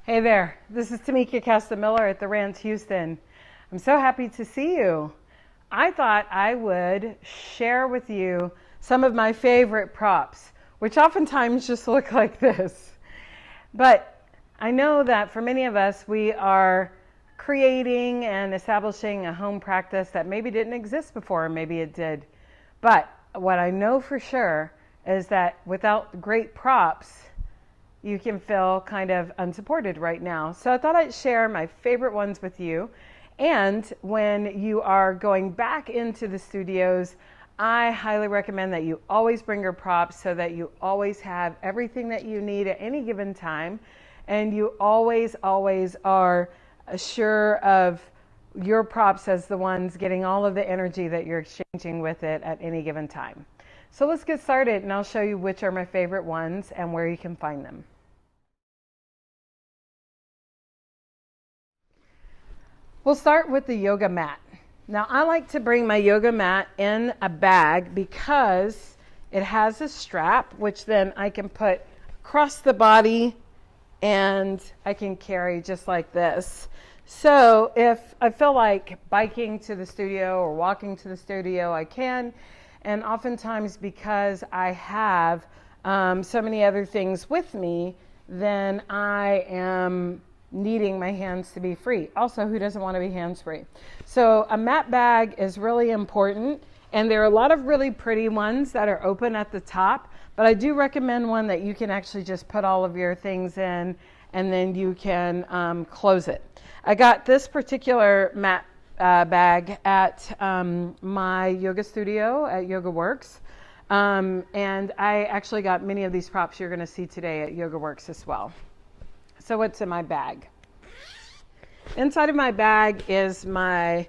Hey there, this is Tamika Caston-Miller at the Ranch Houston. I'm so happy to see you. I thought I would share with you some of my favorite props, which oftentimes just look like this. But I know that for many of us, we are creating and establishing a home practice that maybe didn't exist before, or maybe it did. But what I know for sure is that without great props, you can feel kind of unsupported right now. So I thought I'd share my favorite ones with you. And when you are going back into the studios, I highly recommend that you always bring your props so that you always have everything that you need at any given time. And you always are sure of your props as the ones getting all of the energy that you're exchanging with it at any given time. So let's get started and I'll show you which are my favorite ones and where you can find them. We'll start with the yoga mat. Now I like to bring my yoga mat in a bag because it has a strap which then I can put across the body and I can carry just like this. So if I feel like biking to the studio or walking to the studio, I can. And oftentimes because I have so many other things with me, then I am needing my hands to be free. Also, who doesn't want to be hands-free? So a mat bag is really important, and there are a lot of really pretty ones that are open at the top, but I do recommend one that you can actually just put all of your things in and then you can close it. I got this particular mat bag at my yoga studio at Yoga Works, and I actually got many of these props you're going to see today at Yoga Works as well. So what's in my bag? Inside of my bag is my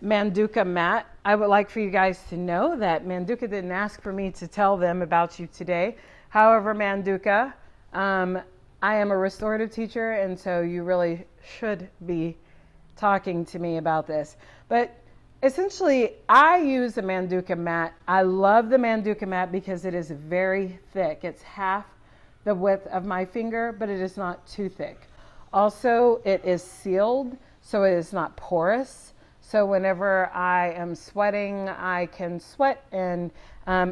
Manduca Mat. I would like for you guys to know that Manduca didn't ask for me to tell them about you today. However, Manduca, I am a restorative teacher, and so you really should be talking to me about this. But essentially, I use a Manduca Mat. I love the Manduca Mat because it is very thick. It's half the width of my finger, but it is not too thick. Also, it is sealed, so it is not porous. So whenever I am sweating, I can sweat and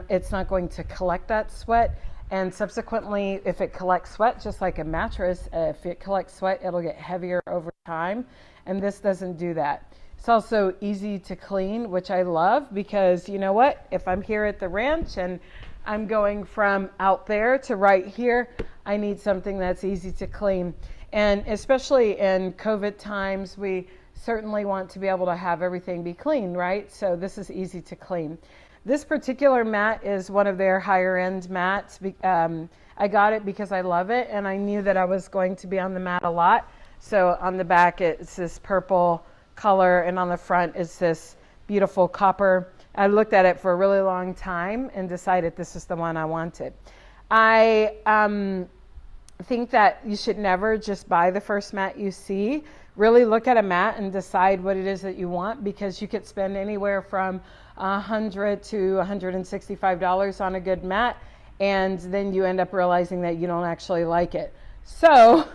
it's not going to collect that sweat. And subsequently, if it collects sweat, just like a mattress, if it collects sweat, it'll get heavier over time. And this doesn't do that. It's also easy to clean, which I love because you know what? If I'm here at the ranch and I'm going from out there to right here, I need something that's easy to clean. And especially in COVID times, we certainly want to be able to have everything be clean, right? So this is easy to clean. This particular mat is one of their higher end mats. I got it because I love it and I knew that I was going to be on the mat a lot. So on the back, it's this purple color and on the front is this beautiful copper. I looked at it for a really long time and decided this is the one I wanted. I think that you should never just buy the first mat you see. Really look at a mat and decide what it is that you want because you could spend anywhere from $100 to $165 on a good mat and then you end up realizing that you don't actually like it. So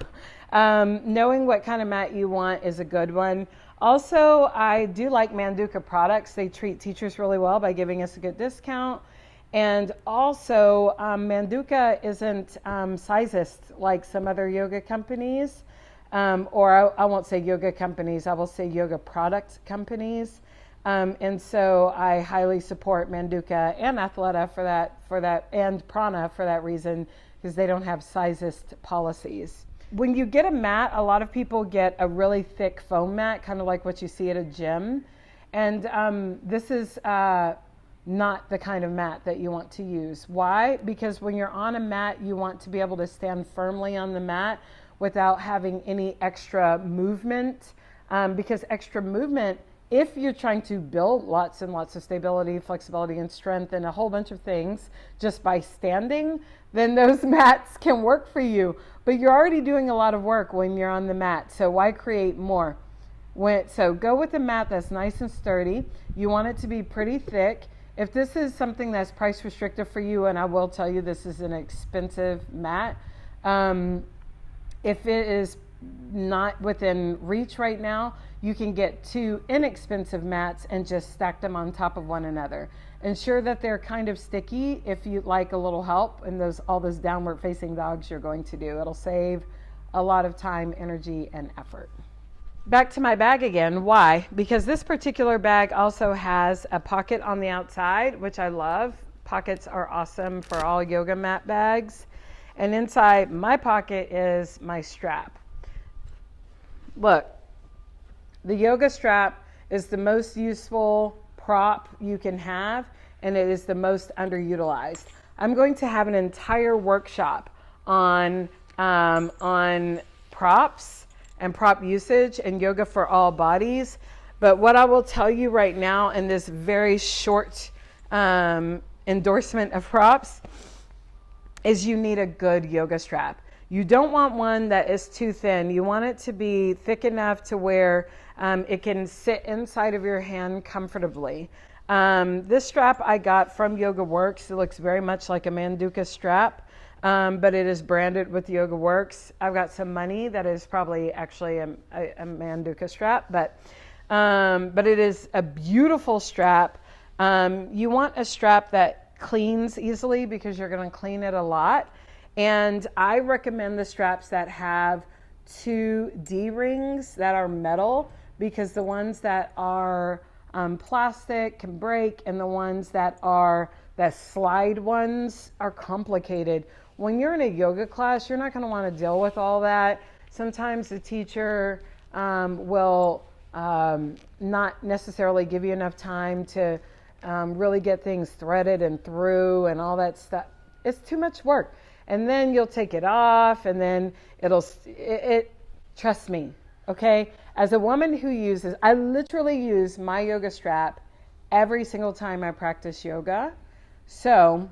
knowing what kind of mat you want is a good one. Also, I do like Manduca products. They treat teachers really well by giving us a good discount. And also, Manduca isn't sizist like some other yoga companies, or I won't say yoga companies, I will say yoga product companies. And so I highly support Manduca and Athleta for that, and Prana for that reason, because they don't have sizist policies. When you get a mat, a lot of people get a really thick foam mat, kind of like what you see at a gym. And this is not the kind of mat that you want to use. Why? Because when you're on a mat, you want to be able to stand firmly on the mat without having any extra movement. Because extra movement, if you're trying to build lots and lots of stability, flexibility, and strength, and a whole bunch of things just by standing, then those mats can work for you. But you're already doing a lot of work when you're on the mat, so why create more? So go with a mat that's nice and sturdy. You want it to be pretty thick. If this is something that's price restrictive for you, and I will tell you this is an expensive mat, if it is not within reach right now, you can get 2 inexpensive mats and just stack them on top of one another. Ensure that they're kind of sticky if you like a little help in all those downward facing dogs you're going to do. It'll save a lot of time, energy, and effort. Back to my bag again. Why? Because this particular bag also has a pocket on the outside, which I love. Pockets are awesome for all yoga mat bags. And inside my pocket is my strap. Look, the yoga strap is the most useful prop you can have, and it is the most underutilized. I'm going to have an entire workshop on props and prop usage and yoga for all bodies. But what I will tell you right now in this very short endorsement of props is you need a good yoga strap. You don't want one that is too thin. You want it to be thick enough to where it can sit inside of your hand comfortably. This strap I got from Yoga Works. It looks very much like a Manduca strap, but it is branded with Yoga Works. I've got some money that is probably actually a Manduca strap, but it is a beautiful strap. You want a strap that cleans easily because you're going to clean it a lot. And I recommend the straps that have 2 D-rings that are metal, because the ones that are plastic can break, and the ones that slide ones are complicated. When you're in a yoga class, you're not going to want to deal with all that. Sometimes the teacher will not necessarily give you enough time to really get things threaded and through and all that stuff. It's too much work. And then you'll take it off, and then trust me, okay? As a woman who I literally use my yoga strap every single time I practice yoga. So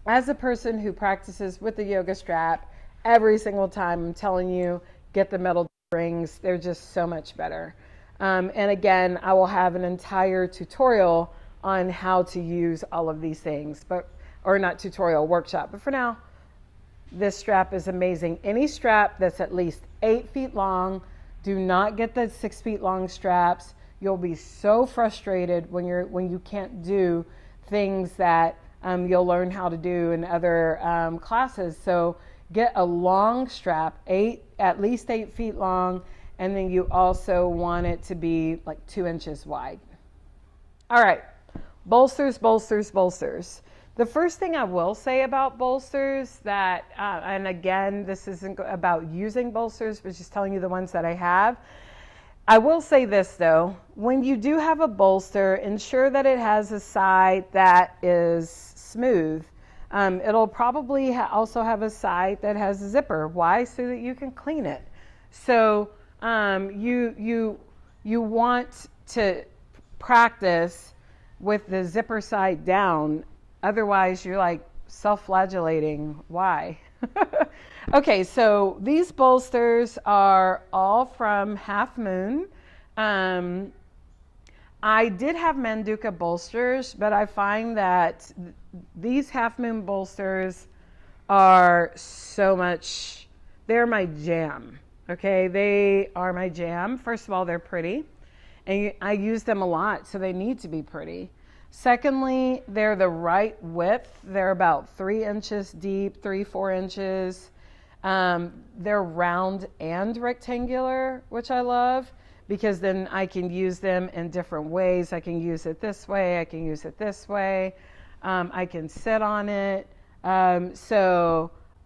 as a person who practices with the yoga strap every single time, I'm telling you, get the metal rings. They're just so much better. And again, I will have an entire tutorial on how to use all of these things, or not tutorial, workshop. But for now, this strap is amazing. Any strap that's at least 8 feet long, do not get the 6 feet long straps. You'll be so frustrated when you can't do things that you'll learn how to do in other classes. So get a long strap, at least 8 feet long, and then you also want it to be like 2 inches wide. All right, bolsters. The first thing I will say about bolsters and again, this isn't about using bolsters, but just telling you the ones that I have. I will say this though, when you do have a bolster, ensure that it has a side that is smooth. It'll probably also have a side that has a zipper. Why? So that you can clean it. So you want to practice with the zipper side down. Otherwise, you're like self-flagellating. Why? Okay, so these bolsters are all from Half Moon. I did have Manduca bolsters, but I find that these Half Moon bolsters are they're my jam. Okay, they are my jam. First of all, they're pretty, and I use them a lot, so they need to be pretty. Secondly, they're the right width. They're about 3 inches deep, 4 inches. They're round and rectangular, which I love, because then I can use them in different ways. I can use it this way. I can use it this way. I can sit on it.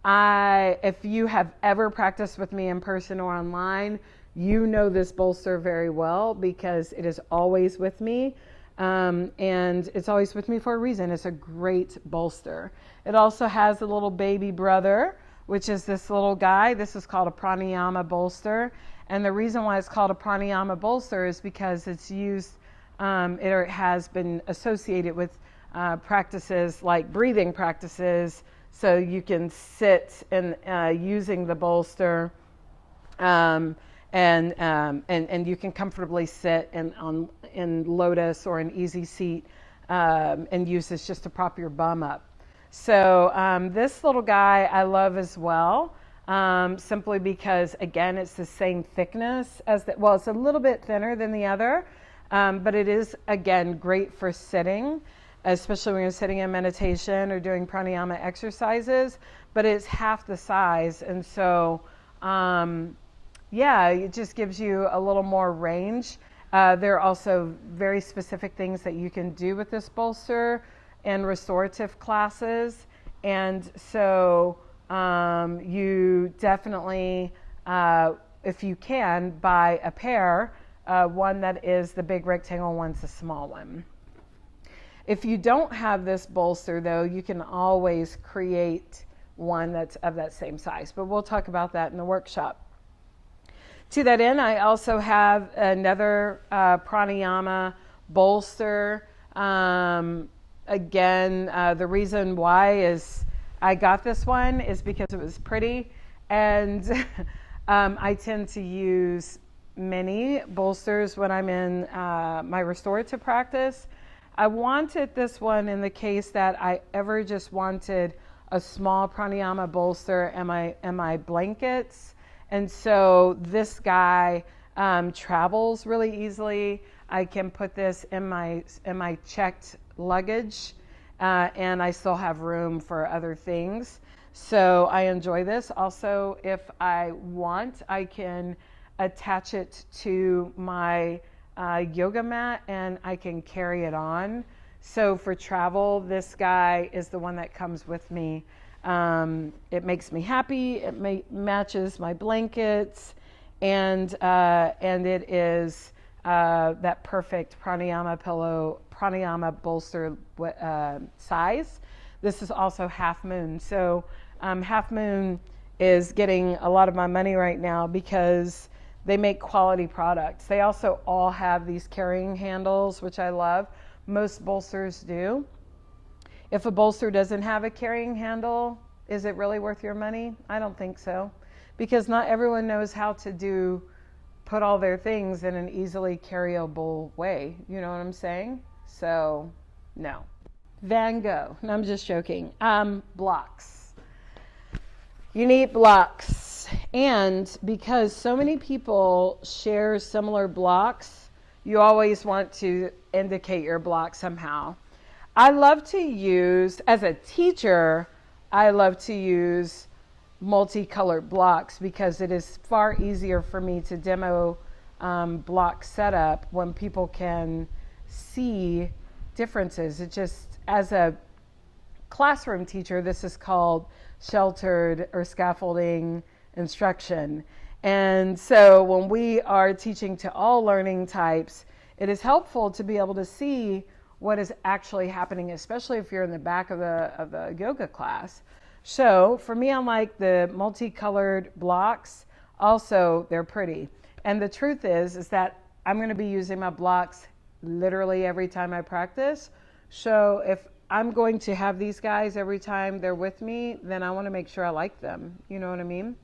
If you have ever practiced with me in person or online, you know this bolster very well because it is always with me. And it's always with me for a reason. It's a great bolster. It also has a little baby brother, which is this little guy. This is called a pranayama bolster. And the reason why it's called a pranayama bolster is because it's used, it has been associated with practices like breathing practices. So you can sit and using the bolster, and you can comfortably sit in lotus or an easy seat and use this just to prop your bum up. So this little guy I love as well. simply because, again, it's the same thickness as the, well, it's a little bit thinner than the other, but it is, again, great for sitting, especially when you're sitting in meditation or doing pranayama exercises, but it's half the size. And so, yeah, it just gives you a little more range. There are also very specific things that you can do with this bolster in restorative classes. And so you definitely, if you can, buy a pair, one that is the big rectangle, one's the small one. If you don't have this bolster, though, you can always create one that's of that same size. But we'll talk about that in the workshop. To that end, I also have another pranayama bolster. Again, the reason why is I got this one is because it was pretty, and I tend to use many bolsters when I'm in my restorative practice. I wanted this one in the case that I ever just wanted a small pranayama bolster and my blankets. And so this guy travels really easily. I can put this in my checked luggage, and I still have room for other things. So I enjoy this. Also, if I want, I can attach it to my yoga mat and I can carry it on. So for travel, this guy is the one that comes with me. It makes me happy. It matches my blankets, and it is that perfect pranayama pillow, pranayama bolster size. This is also Half Moon. So Half Moon is getting a lot of my money right now because they make quality products. They also all have these carrying handles, which I love. Most bolsters do. If a bolster doesn't have a carrying handle, is it really worth your money? I don't think so, because not everyone knows how to put all their things in an easily carryable way. You know what I'm saying? So, no. Van Gogh. No, I'm just joking. Blocks. You need blocks. And because so many people share similar blocks, you always want to indicate your block somehow. I love to use, as a teacher, I love to use multicolored blocks because it is far easier for me to demo block setup when people can see differences. It just, as a classroom teacher, this is called sheltered or scaffolding instruction. And so when we are teaching to all learning types, it is helpful to be able to see what is actually happening, especially if you're in the back of the yoga class. So for me, I like the multicolored blocks. Also, they're pretty. And the truth is that I'm going to be using my blocks literally every time I practice. So if I'm going to have these guys every time they're with me, then I want to make sure I like them. You know what I mean?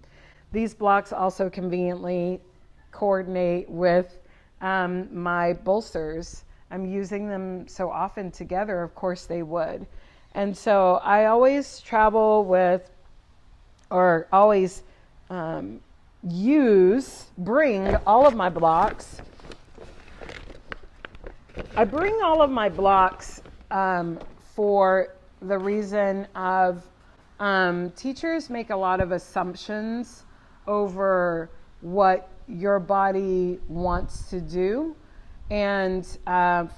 These blocks also conveniently coordinate with my bolsters. I'm using them so often together, of course they would. And so I always travel with, or always bring all of my blocks. I bring all of my blocks for the reason of teachers make a lot of assumptions over what your body wants to do. And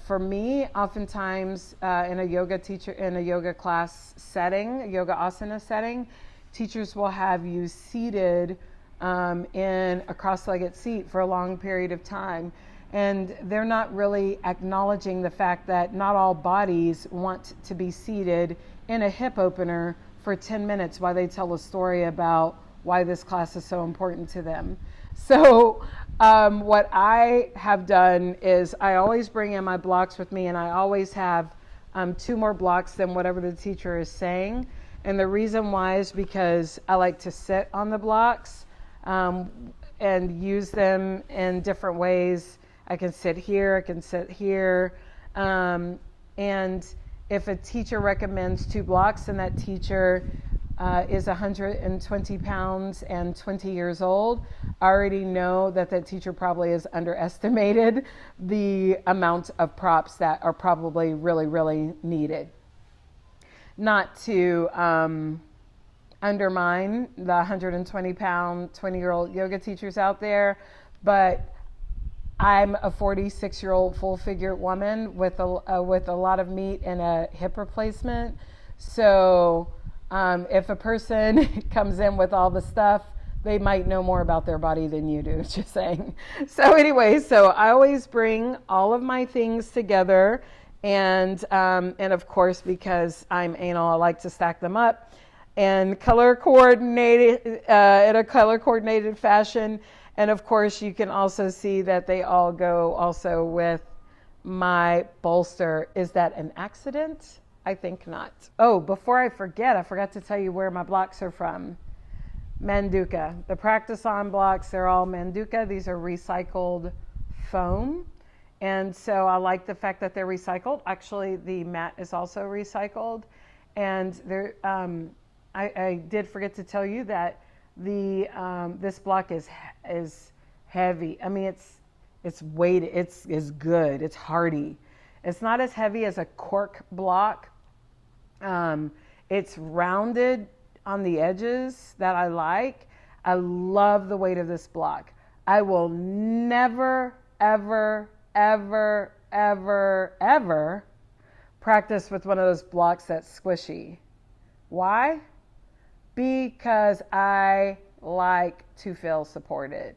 for me, oftentimes in a yoga class setting, a yoga asana setting, teachers will have you seated in a cross-legged seat for a long period of time. And they're not really acknowledging the fact that not all bodies want to be seated in a hip opener for 10 minutes while they tell a story about why this class is so important to them. So what I have done is I always bring in my blocks with me, and I always have 2 more blocks than whatever the teacher is saying. And the reason why is because I like to sit on the blocks and use them in different ways. I can sit here, I can sit here. And if a teacher recommends 2 blocks, then that teacher is 120 pounds and 20 years old, I already know that that teacher probably has underestimated the amount of props that are probably really, really needed. Not to undermine the 120-pound, 20-year-old yoga teachers out there, but I'm a 46-year-old full-figure woman with a lot of meat and a hip replacement. So if a person comes in with all the stuff, they might know more about their body than you do, just saying. So anyway, so I always bring all of my things together, and of course, because I'm anal, I like to stack them up and color coordinated in a color coordinated fashion. And of course, you can also see that they all go also with my bolster. Is that an accident? I think not. Oh, before I forgot to tell you where my blocks are from. Manduca. The Practice On blocks, they're all Manduca. These are recycled foam. And so I like the fact that they're recycled. Actually, the mat is also recycled. And there, I did forget to tell you that this block is heavy. I mean, it's weighted. It's good. It's hardy. It's not as heavy as a cork block. It's rounded on the edges that I like. I love the weight of this block. I will never, ever, ever, ever, ever practice with one of those blocks that's squishy. Why? Because I like to feel supported.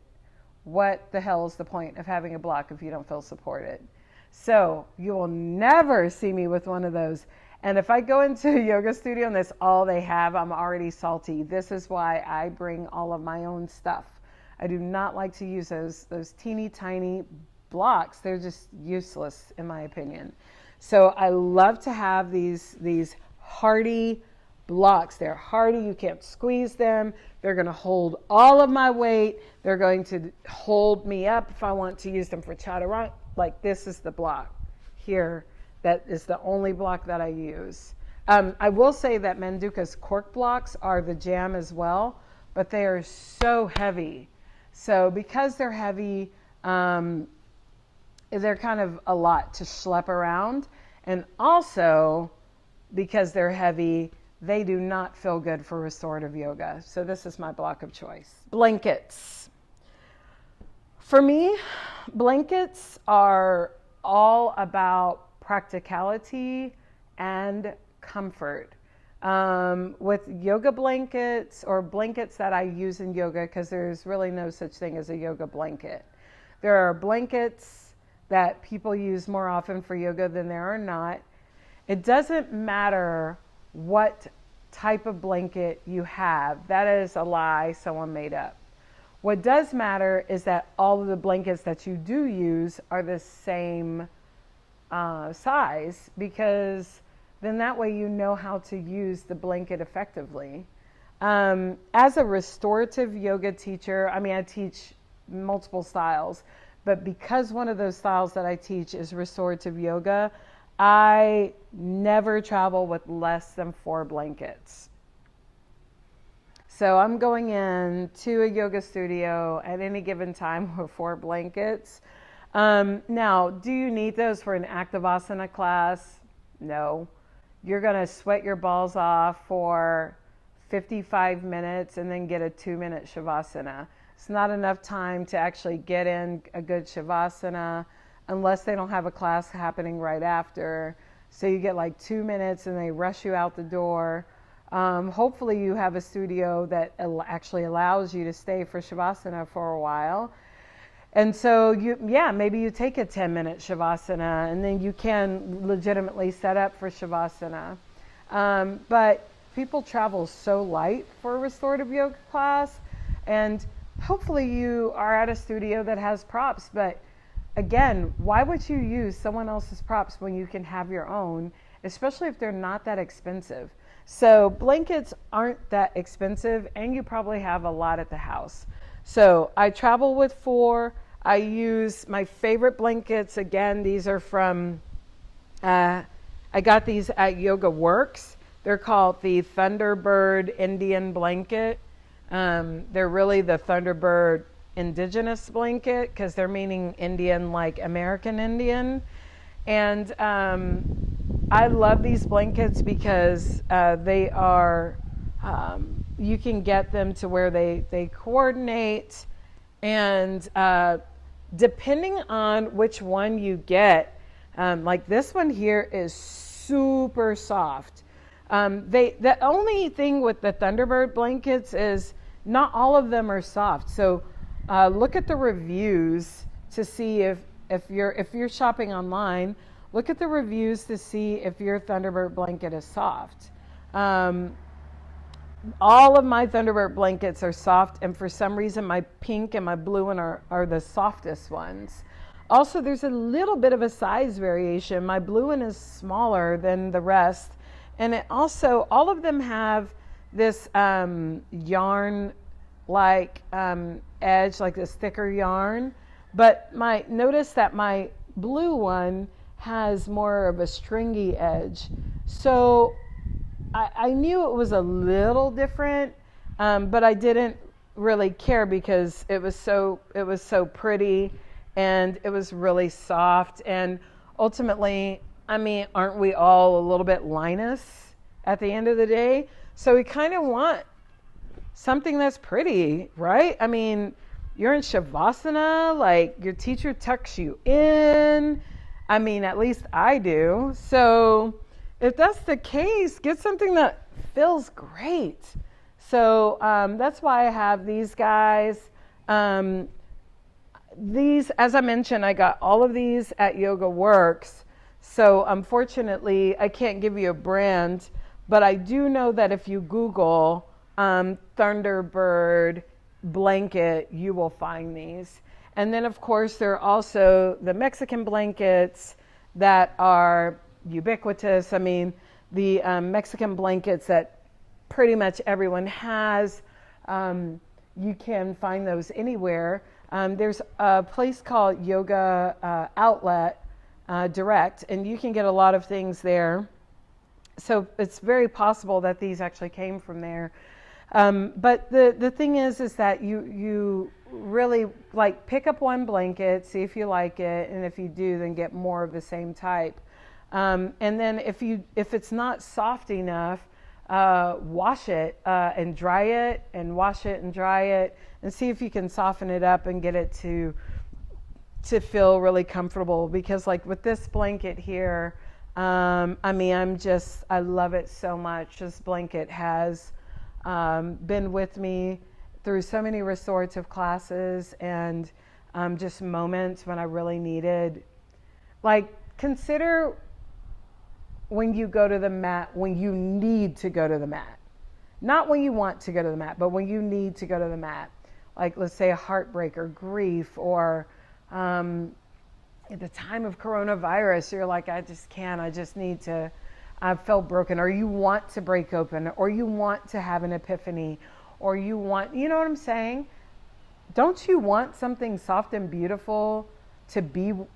What the hell is the point of having a block if you don't feel supported? So you will never see me with one of those. And if I go into a yoga studio and that's all they have, I'm already salty. This is why I bring all of my own stuff. I do not like to use those teeny tiny blocks. They're just useless in my opinion. So I love to have these hardy blocks. They're hardy. You can't squeeze them. They're going to hold all of my weight. They're going to hold me up if I want to use them for chaturanga. Like this is the block here. That is the only block that I use. I will say that Manduca's cork blocks are the jam as well, but they are so heavy. So because they're heavy, they're kind of a lot to schlep around. And also, because they're heavy, they do not feel good for restorative yoga. So this is my block of choice. Blankets. For me, blankets are all about practicality and comfort. With yoga blankets or blankets that I use in yoga, because there's really no such thing as a yoga blanket. There are blankets that people use more often for yoga than there are not. It doesn't matter what type of blanket you have. That is a lie someone made up. What does matter is that all of the blankets that you do use are the same size, because then that way you know how to use the blanket effectively. As a restorative yoga teacher, I mean, I teach multiple styles, but because one of those styles that I teach is restorative yoga, I never travel with less than 4 blankets. So I'm going in to a yoga studio at any given time with 4 blankets. Now, do you need those for an active asana class? No. You're going to sweat your balls off for 55 minutes and then get a 2-minute shavasana. It's not enough time to actually get in a good shavasana unless they don't have a class happening right after. So you get like 2 minutes and they rush you out the door. Hopefully you have a studio that actually allows you to stay for shavasana for a while. And so maybe you take a 10-minute shavasana and then you can legitimately set up for shavasana. But people travel so light for a restorative yoga class, and hopefully you are at a studio that has props. But again, why would you use someone else's props when you can have your own, especially if they're not that expensive? So blankets aren't that expensive, and you probably have a lot at the house. So I travel with 4. I use my favorite blankets. Again, these are from, I got these at Yoga Works. They're called the Thunderbird Indian blanket. They're really the Thunderbird indigenous blanket because they're meaning Indian like American Indian. And I love these blankets because they are, you can get them to where they coordinate, and depending on which one you get, like this one here is super soft. The only thing with the Thunderbird blankets is not all of them are soft. So look at the reviews to see if you're shopping online. Look at the reviews to see if your Thunderbird blanket is soft. All of my Thunderbird blankets are soft, and for some reason my pink and my blue one are the softest ones. Also, there's a little bit of a size variation. My blue one is smaller than the rest, and it also, all of them have this yarn like edge, like this thicker yarn, but notice that my blue one has more of a stringy edge. So I knew it was a little different, but I didn't really care because it was so pretty and it was really soft. And ultimately, I mean, aren't we all a little bit Linus at the end of the day? So we kind of want something that's pretty, right? I mean, you're in Shavasana, like your teacher tucks you in. I mean, at least I do. So if that's the case, get something that feels great. So that's why I have these guys. These, as I mentioned, I got all of these at Yoga Works. So unfortunately, I can't give you a brand, but I do know that if you Google Thunderbird blanket, you will find these. And then, of course, there are also the Mexican blankets that are ubiquitous. I mean, the Mexican blankets that pretty much everyone has, you can find those anywhere. There's a place called Yoga Outlet Direct, and you can get a lot of things there. So it's very possible that these actually came from there. But the thing is that you really like pick up one blanket, see if you like it, and if you do, then get more of the same type. And then if it's not soft enough, wash it and dry it, and wash it and dry it, and see if you can soften it up and get it to feel really comfortable. Because like with this blanket here, I mean, I love it so much. This blanket has been with me through so many restorative classes and just moments when I really needed. Like, consider when you go to the mat, when you need to go to the mat. Not when you want to go to the mat, but when you need to go to the mat. Like, let's say a heartbreak or grief, or at the time of coronavirus, you're like, I just can't, I just need to, I feel broken, or you want to break open, or you want to have an epiphany, or you want, you know what I'm saying? Don't you want something soft and beautiful to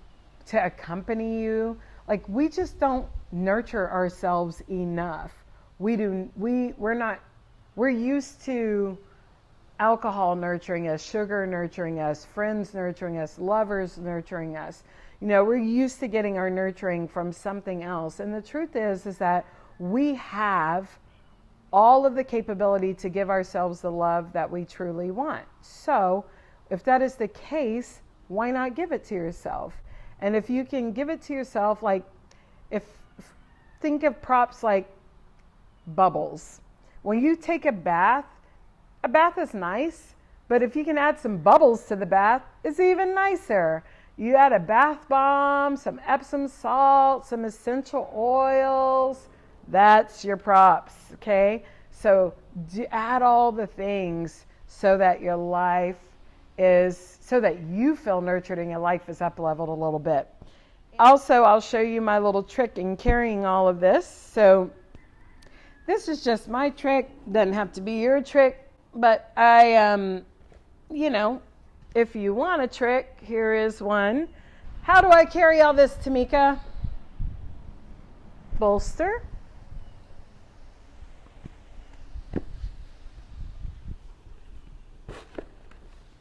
accompany you? Like, we just don't nurture ourselves enough. We're used to alcohol nurturing us, sugar nurturing us, friends nurturing us, lovers nurturing us. You know, we're used to getting our nurturing from something else. And the truth is that we have all of the capability to give ourselves the love that we truly want. So if that is the case, why not give it to yourself? And if you can give it to yourself, like, think of props like bubbles. When you take a bath is nice, but if you can add some bubbles to the bath, it's even nicer. You add a bath bomb, some Epsom salt, some essential oils. That's your props, okay? So add all the things so that your life so that you feel nurtured and your life is up leveled a little bit. Also, I'll show you my little trick in carrying all of this. So this is just my trick. Doesn't have to be your trick, but if you want a trick, here is one. How do I carry all this, Tamika? Bolster.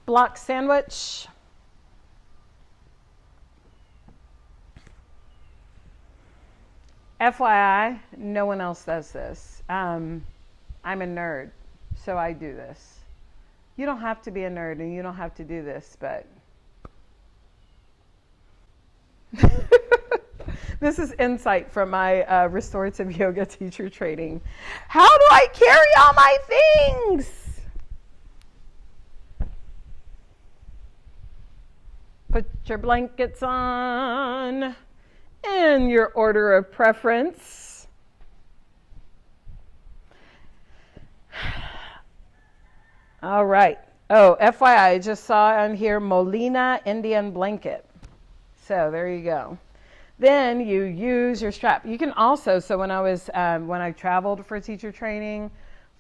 block sandwich. FYI, no one else does this. I'm a nerd, so I do this. You don't have to be a nerd and you don't have to do this, but this is insight from my restorative yoga teacher training. How do I carry all my things? Put your blankets on in your order of preference. All right. Oh, FYI, I just saw on here Molina Indian blanket. So there you go. Then you use your strap. You can also, so when I traveled for teacher training,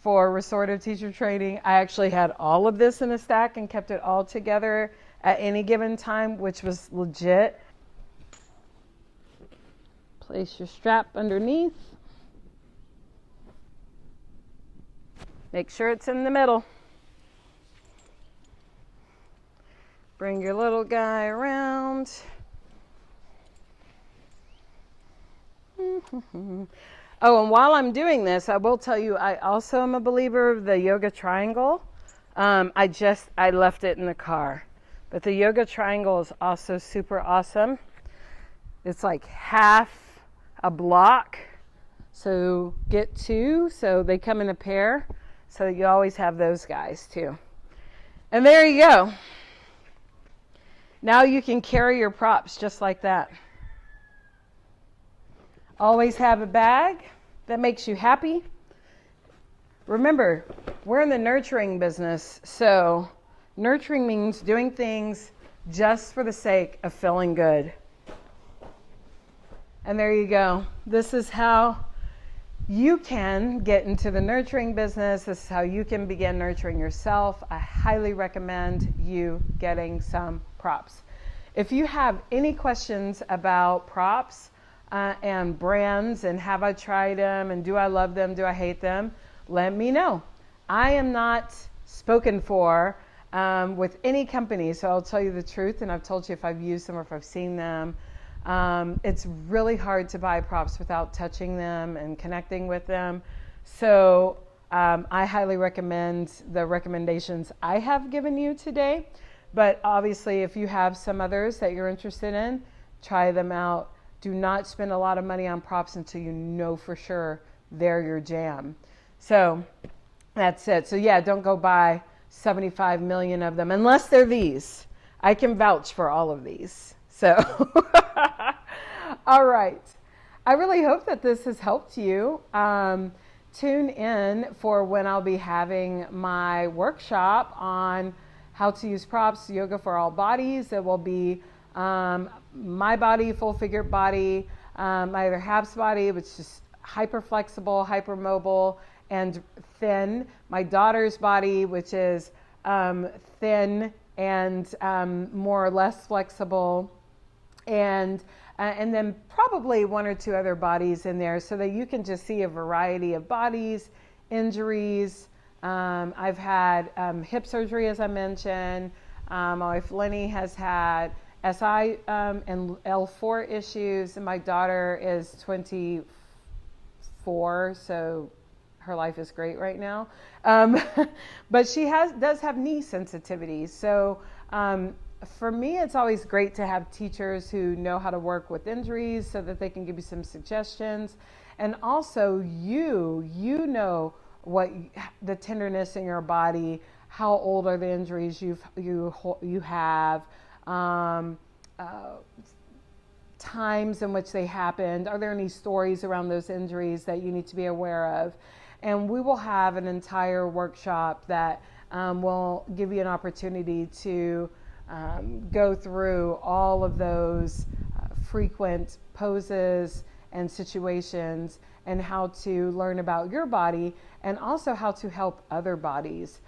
for restorative teacher training, I actually had all of this in a stack and kept it all together at any given time, which was legit. Place your strap underneath. Make sure it's in the middle. Bring your little guy around. Oh, and while I'm doing this, I will tell you, I also am a believer of the yoga triangle. I left it in the car. But the yoga triangle is also super awesome. It's like half a block. So get two, so they come in a pair. So you always have those guys too. And there you go. Now you can carry your props just like that. Always have a bag that makes you happy. Remember, we're in the nurturing business, so nurturing means doing things just for the sake of feeling good. And there you go. This is how you can get into the nurturing business. This is how you can begin nurturing yourself. I highly recommend you getting some props. If you have any questions about props, and brands, and have I tried them, and do I love them, do I hate them, let me know. I am not spoken for with any company, so I'll tell you the truth, and I've told you if I've used them or if I've seen them. It's really hard to buy props without touching them and connecting with them. So I highly recommend the recommendations I have given you today. But obviously, if you have some others that you're interested in, try them out. Do not spend a lot of money on props until you know for sure they're your jam. So that's it. So yeah, don't go buy 75 million of them unless they're these. I can vouch for all of these. So, all right. I really hope that this has helped you. Tune in for when I'll be having my workshop on how to use props, yoga for all bodies. It will be my body, full figure body, my other half's body, which is hyper flexible, hyper mobile, and thin. My daughter's body, which is thin and more or less flexible, and then probably one or two other bodies in there, so that you can just see a variety of bodies, injuries. I've had hip surgery, as I mentioned. My wife Lenny has had SI and L4 issues, and my daughter is 24, so her life is great right now. But she does have knee sensitivity. So for me, it's always great to have teachers who know how to work with injuries so that they can give you some suggestions. And also you know what the tenderness in your body, how old are the injuries you have, times in which they happened. Are there any stories around those injuries that you need to be aware of? And we will have an entire workshop that will give you an opportunity to go through all of those frequent poses and situations, and how to learn about your body, and also how to help other bodies.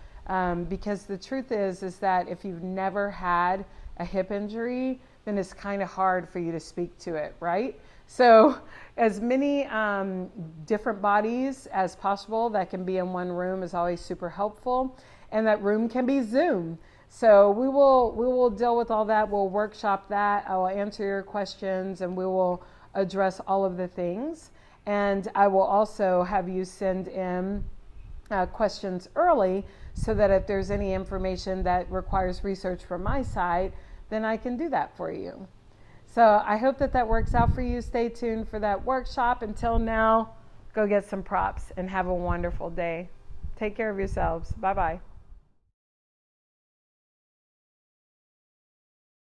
Because the truth is that if you've never had a hip injury, then it's kind of hard for you to speak to it, right? So as many different bodies as possible that can be in one room is always super helpful. And that room can be Zoom. So we will deal with all that. We'll workshop that. I will answer your questions, and we will address all of the things. And I will also have you send in questions early, so that if there's any information that requires research from my side, then I can do that for you. So I hope that works out for you. Stay tuned for that workshop. Until now, go get some props and have a wonderful day. Take care of yourselves. Bye-bye.